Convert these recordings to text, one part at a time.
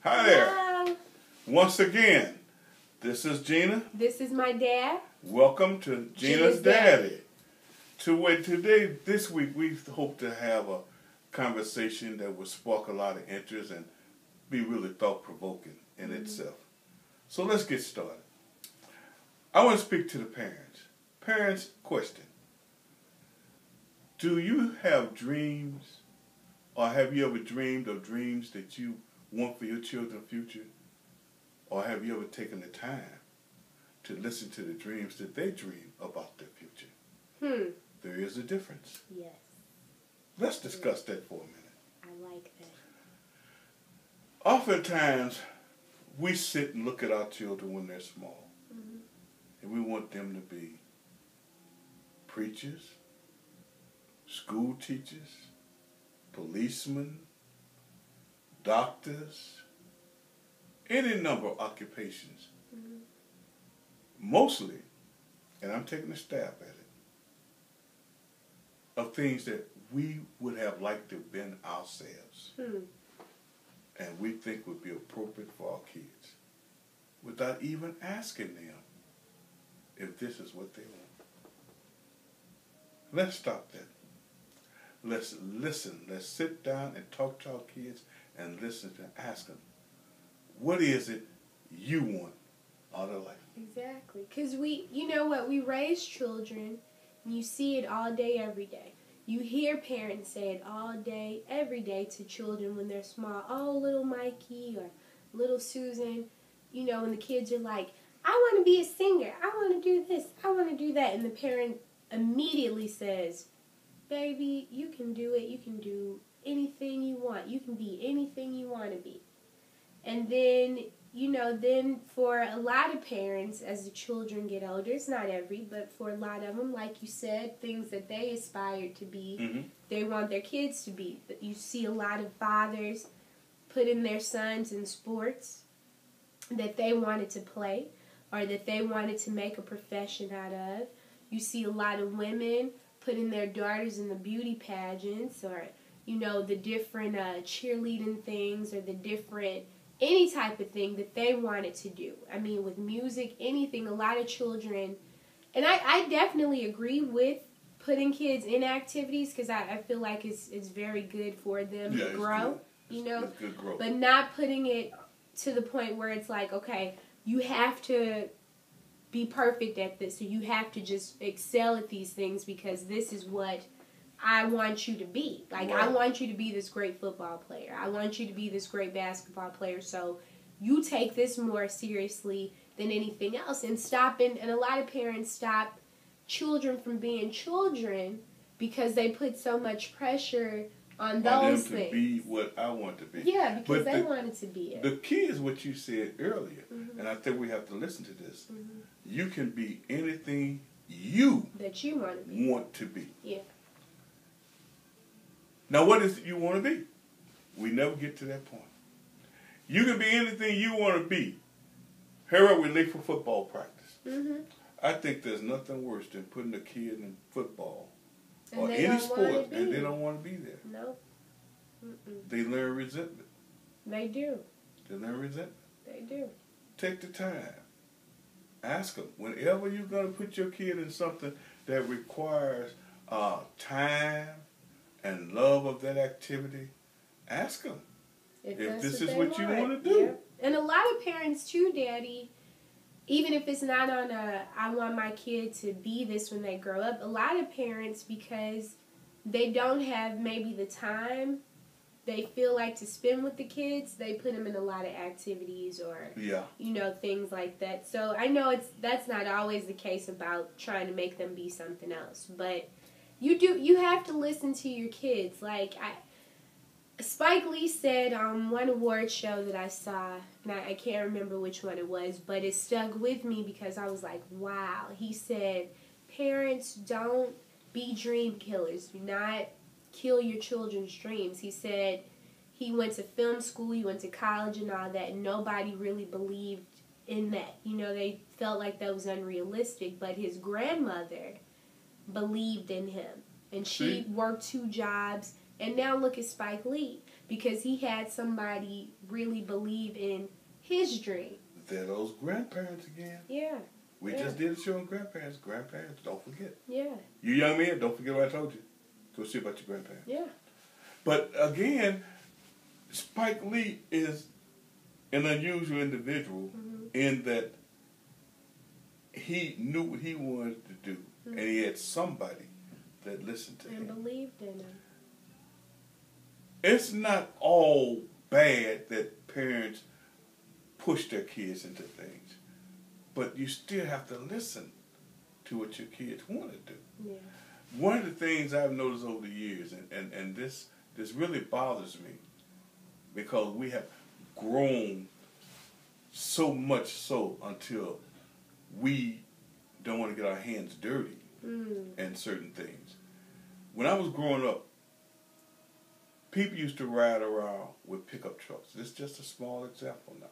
Hi there. Hello. Once again, this is Gena. This is my dad. Welcome to Gena's Daddy. This week, we hope to have a conversation that will spark a lot of interest and be really thought-provoking in itself. So let's get started. I want to speak to the parents. Parents, question. Do you have dreams, or have you ever dreamed of dreams that you want for your children's future? Or have you ever taken the time to listen to the dreams that they dream about their future? There is a difference. Yes. Let's discuss that for a minute. I like that. Oftentimes, we sit and look at our children when they're small. And we want them to be preachers, school teachers, policemen, doctors, any number of occupations. Mostly, and I'm taking a stab at it, of things that we would have liked to have been ourselves. And we think would be appropriate for our kids, without even asking them if this is what they want. Let's stop that. Let's listen. Let's sit down and talk to our kids and listen to ask them, what is it you want out of life? Exactly. Because you know what, we raise children, and you see it all day, every day. You hear parents say it all day, every day to children when they're small. Oh, little Mikey or little Susan. You know, when the kids are like, I want to be a singer. I want to do this. I want to do that. And the parent immediately says, baby, you can do it. You can do anything you want. You can be anything you want to be. And then, you know, then for a lot of parents, as the children get older, it's not every, but for a lot of them, like you said, things that they aspire to be, they want their kids to be. But you see a lot of fathers putting their sons in sports that they wanted to play or that they wanted to make a profession out of. You see a lot of women putting their daughters in the beauty pageants or, you know, the different cheerleading things or the different any type of thing that they wanted to do. I mean, with music, anything, a lot of children, and I definitely agree with putting kids in activities because I feel like it's very good for them to grow, you know, it's good growth. But not putting it to the point where it's like, okay, you have to be perfect at this, so you have to just excel at these things because this is what I want you to be. Like, I want you to be this great football player. I want you to be this great basketball player. So you take this more seriously than anything else. And a lot of parents stop children from being children because they put so much pressure on those things. To be what I want to be. Yeah, because they wanted to be it. The key is what you said earlier, and I think we have to listen to this. You can be anything that you want to be. Yeah. Now, what is it you want to be? We never get to that point. You can be anything you want to be. Here we late for football practice. I think there's nothing worse than putting a kid in football or any sport and they don't want to be there. No. They learn resentment. They do. They learn resentment. They do. Take the time. Ask them. Whenever you're going to put your kid in something that requires time and love of that activity, ask them if this is what you want to do. Yeah. And a lot of parents too, Daddy, even if it's not on I want my kid to be this when they grow up, a lot of parents, because they don't have maybe the time they feel like to spend with the kids, they put them in a lot of activities or, you know, things like that. So I know that's not always the case about trying to make them be something else, but you have to listen to your kids. Like, Spike Lee said on one award show that I saw, and I can't remember which one it was, but it stuck with me because I was like, wow. He said, parents, don't be dream killers. Do not kill your children's dreams. He said he went to film school, he went to college and all that, and nobody really believed in that. You know, they felt like that was unrealistic, but his grandmother believed in him. And she worked 2 jobs, and now look at Spike Lee. because he had somebody really believe in his dream. They're those grandparents again. Yeah. We just did a show on grandparents. Grandparents, don't forget. Yeah. You young men, don't forget what I told you. Go see about your grandparents. Yeah. But again, Spike Lee is an unusual individual in that he knew what he wanted to do, and he had somebody that listened to him. And believed in him. It's not all bad that parents push their kids into things, but you still have to listen to what your kids want to do. Yeah. One of the things I've noticed over the years, and this really bothers me, because we have grown so much so until we don't want to get our hands dirty in certain things. When I was growing up, people used to ride around with pickup trucks. This is just a small example now.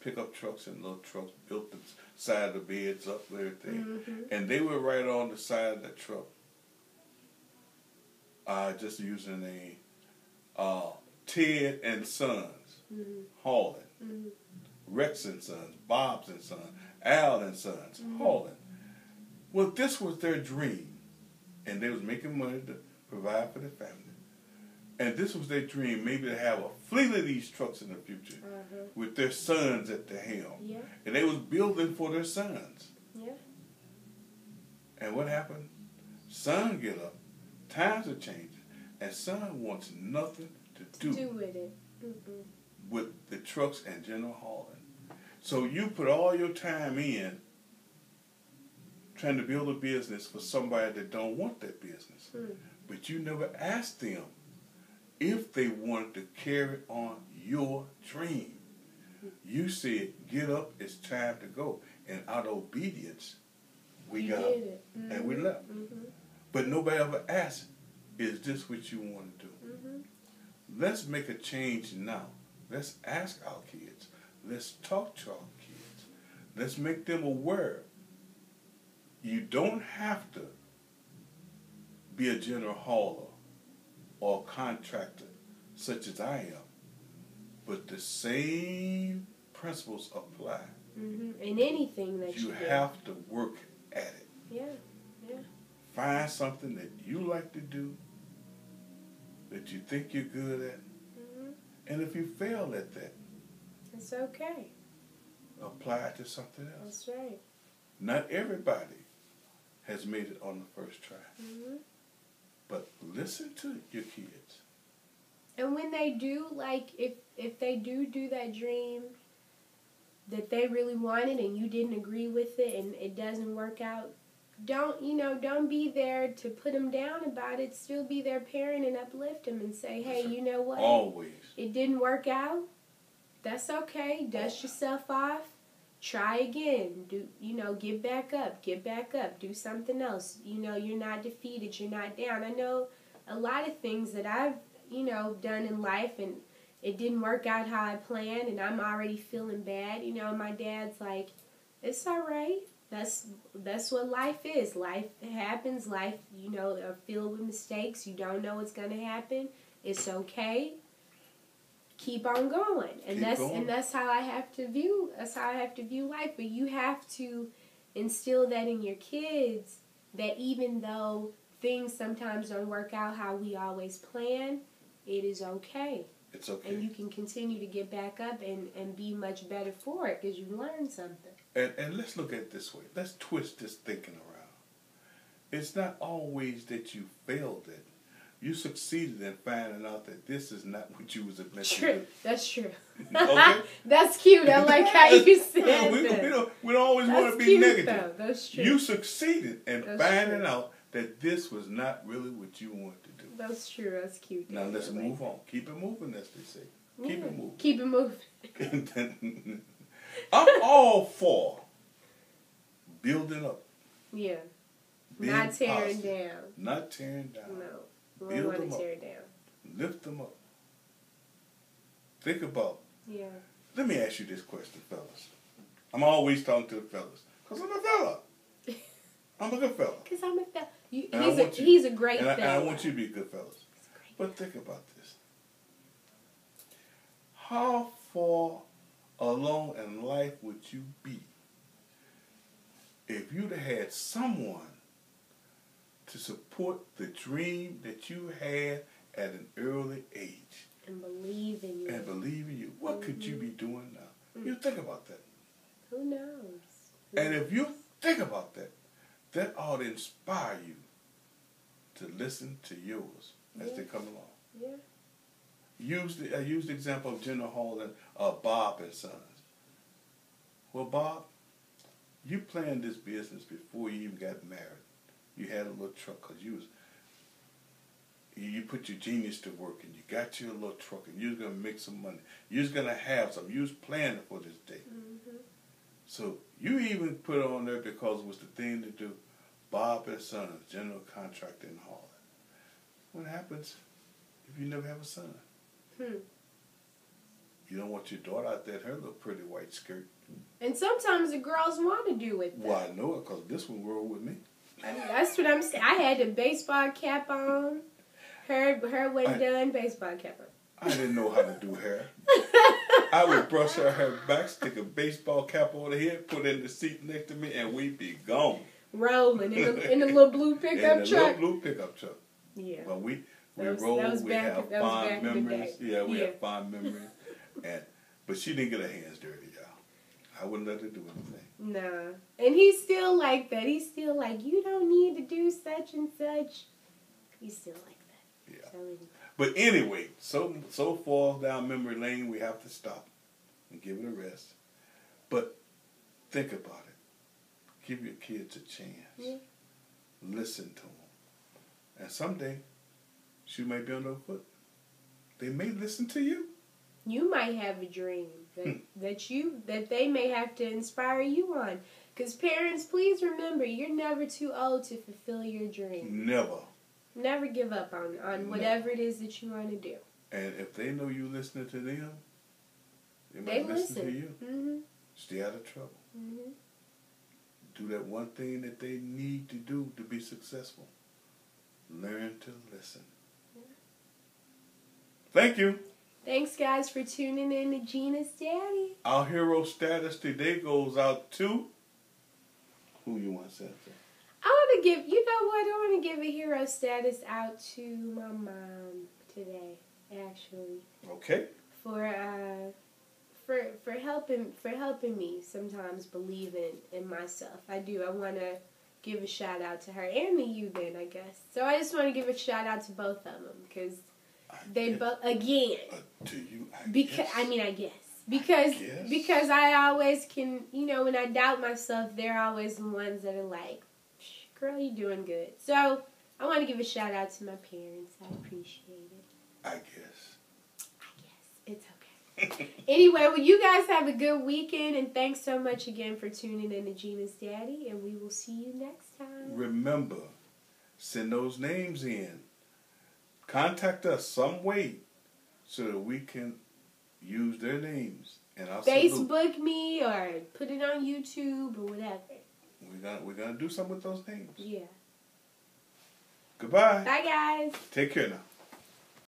Pickup trucks and little trucks built the side of the beds up and everything. And they would ride on the side of the truck, just using a Ted and Sons hauling. Rex and Sons, Bob's and Sons, Al and Sons hauling. Well, this was their dream. And they was making money to provide for their family. And this was their dream, maybe to have a fleet of these trucks in the future with their sons at the helm. Yeah. And they was building for their sons. Yeah. And what happened? Son get up, times are changing, and son wants nothing to do with it. with the trucks and general hauling. So you put all your time in trying to build a business for somebody that don't want that business. But you never asked them if they wanted to carry on your dream. You said, get up, it's time to go. And out of obedience, we got up and we left. But nobody ever asked, is this what you want to do? Let's make a change now. Let's ask our kids. Let's talk to our kids. Let's make them aware. You don't have to be a general hauler or a contractor such as I am, but the same principles apply. In anything that you do. You have to work at it. Yeah, yeah. Find something that you like to do, that you think you're good at, and if you fail at that, it's okay. apply it to something else. That's right. Not everybody has made it on the first try. But listen to your kids. And when they do, like, if they do that dream that they really wanted and you didn't agree with it and it doesn't work out, don't be there to put them down about it. Still be their parent and uplift them and say, hey, you know what? Always. It didn't work out. That's okay. Dust yourself off. Try again. Get back up. Get back up. Do something else. You're not defeated. You're not down. I know a lot of things that I've, done in life and it didn't work out how I planned and I'm already feeling bad. My dad's like, it's all right. That's what life is. Life happens. Life, are filled with mistakes. You don't know what's going to happen. It's okay. Keep on going. And that's how I have to view life. But you have to instill that in your kids, that even though things sometimes don't work out how we always plan, it is okay. It's okay. And you can continue to get back up and be much better for it because you learned something. And let's look at it this way. Let's twist this thinking around. It's not always that you failed it. You succeeded in finding out that this is not what you was meant to do. That's true. Okay? That's cute. I like how you said that. We don't always want to be negative. Though. That's true. You succeeded in finding out that this was not really what you wanted to do. That's true. That's cute. Now let's move on. Keep it moving, as they say. Keep it moving. Keep it moving. I'm all for building up. Yeah. Being not tearing positive. down. Not tearing down. No. We Build don't want them to up. tear down. Lift them up. Think about. Yeah. Let me ask you this question, fellas. I'm always talking to the fellas. Because I'm a fella. I'm a good fella. Because I'm a fella. He's a great fella. And I want you to be good fellas. But think about this. how far along in life would you be if you'd have had someone to support the dream that you had at an early age? And believe in you. And believe in you. What could you be doing now? You think about that. Who knows? And if you think about that, that ought to inspire you to listen to yours as they come along. Yeah. I used the example of Gena Hall and Bob and Sons. Well, Bob, you planned this business before you even got married. You had a little truck because you put your genius to work and you got your little truck and you was going to make some money. You was going to have some. You was planning for this day. Mm-hmm. So you even put it on there because it was the thing to do. Bob and Sons, general contractor in Holland. What happens if you never have a son? You don't want your daughter out there in her little pretty white skirt. And sometimes the girls want to do it. Well, I know it because this one rolled with me. I mean, that's what I'm saying. I had the baseball cap on. Her wasn't done, baseball cap on. I didn't know how to do hair. I would brush her hair back, stick a baseball cap on her head, put it in the seat next to me, and we'd be gone. Rolling in a little blue pickup truck. In a little blue pickup truck. Yeah. But we rolled, we have fond memories. Yeah, we have fond memories. But she didn't get her hands dirty, y'all. I wouldn't let her do anything. Nah. And he's still like that. He's still like, you don't need to do such and such. He's still like that. Yeah. But anyway, so far down memory lane, we have to stop and give it a rest. But think about it. Give your kids a chance. Yeah. Listen to them. And someday, she may be on their foot. They may listen to you. You might have a dream that they may have to inspire you on. Because parents, please remember, you're never too old to fulfill your dream. Never. Never give up on whatever it is that you want to do. And if they know you listening to them, they might listen to you. Mm-hmm. Stay out of trouble. Mm-hmm. Do that one thing that they need to do to be successful. Learn to listen. Yeah. Thank you. Thanks, guys, for tuning in to Gena's Daddy. Our hero status today goes out to... Who you want to say? I want to give... You know what? I want to give a hero status out to my mom today, actually. Okay. For helping me sometimes believe in myself. I do. I want to give a shout out to her and to you then, I guess. So I just want to give a shout out to both of them because they both, again. To you, I guess. Because I always can, when I doubt myself, they're always the ones that are like, girl, you're doing good. So I want to give a shout out to my parents. I appreciate it. I guess. It's okay. Anyway, well, you guys have a good weekend, and thanks so much again for tuning in to Gena's Daddy, and we will see you next time. Remember, send those names in. Contact us some way so that we can use their names. And I'll Facebook me or put it on YouTube or whatever. We're gonna do something with those names. Yeah. Goodbye. Bye, guys. Take care now.